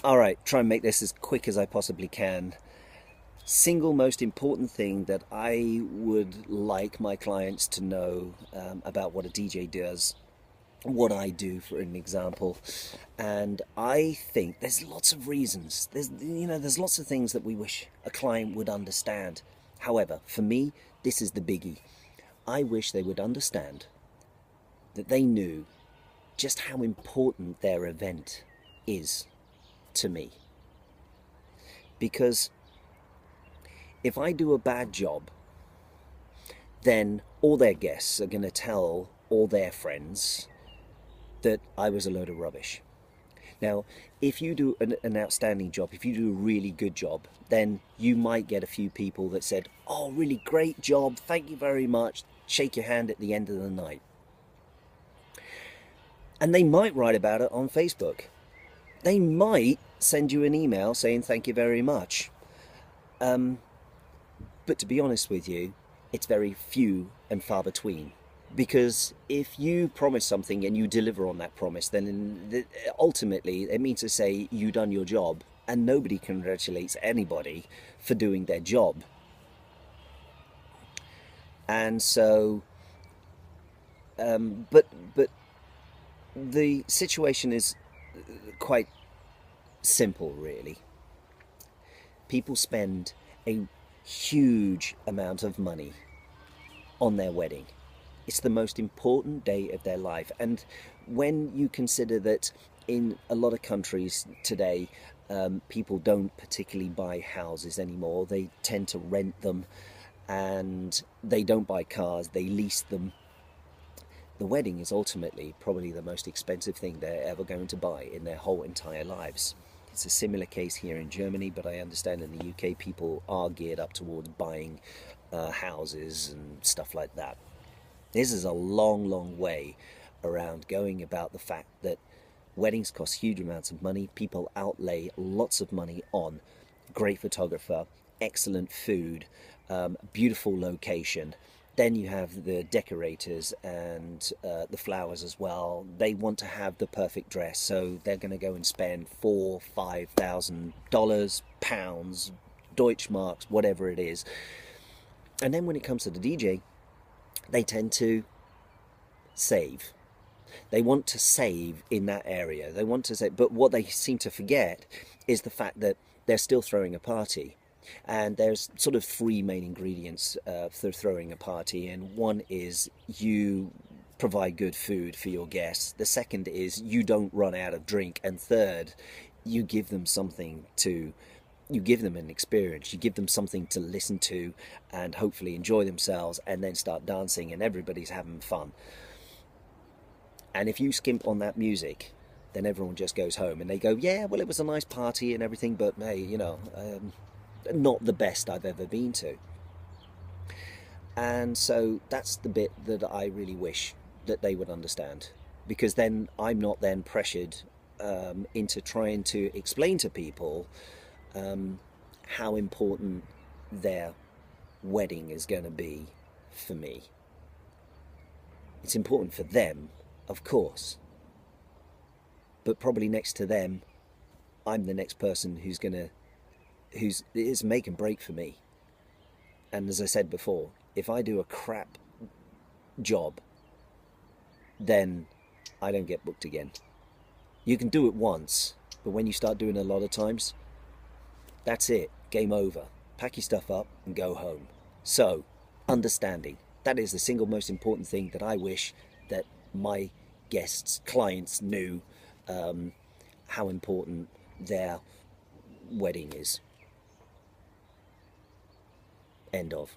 All right, try and make this as quick as I possibly can. Single most important thing that I would like my clients to know about what a DJ does, what I do, for an example. And I think there's lots of reasons. There's lots of things that we wish a client would understand. However, for me, this is the biggie. I wish they would understand that they knew just how important their event is to me. Because if I do a bad job, then all their guests are going to tell all their friends that I was a load of rubbish. Now, if you do an outstanding job, if you do a really good job, then you might get a few people that said, "Oh, really great job, thank you very much," shake your hand at the end of the night. And they might write about it on Facebook. They might send you an email saying thank you very much. But to be honest with you, it's very few and far between. Because if you promise something and you deliver on that promise, then ultimately it means to say you've done your job, and nobody congratulates anybody for doing their job. And so, but the situation is quite simple, really. People spend a huge amount of money on their wedding. It's the most important day of their life. And when you consider that in a lot of countries today, people don't particularly buy houses anymore. They tend to rent them, and they don't buy cars, they lease them. The wedding is ultimately probably the most expensive thing they're ever going to buy in their whole entire lives. It's a similar case here in Germany, but I understand in the UK people are geared up towards buying houses and stuff like that. This is a long, long way around going about the fact that weddings cost huge amounts of money. People outlay lots of money on great photographer, excellent food, beautiful location. Then you have the decorators and the flowers as well. They want to have the perfect dress, so they're going to go and spend $4,000, $5,000, pounds, Deutschmarks, whatever it is. And then when it comes to the DJ, they tend to save. They want to save in that area. They want to save, but what they seem to forget is the fact that they're still throwing a party. And there's sort of three main ingredients for throwing a party, and one is you provide good food for your guests. The second is you don't run out of drink, and third, you give them you give them an experience, you give them something to listen to and hopefully enjoy themselves, and then start dancing and everybody's having fun. And if you skimp on that music, then everyone just goes home and they go, yeah, well, it was a nice party and everything, but hey, not the best I've ever been to. And so that's the bit that I really wish that they would understand, because then I'm not then pressured into trying to explain to people how important their wedding is going to be for me. It's important for them, of course, but probably next to them, I'm the next person who's make and break for me. And as I said before, if I do a crap job, then I don't get booked again. You can do it once, but when you start doing it a lot of times, that's it, game over. Pack your stuff up and go home. So, understanding. That is the single most important thing that I wish that my guests, clients knew, how important their wedding is. End of.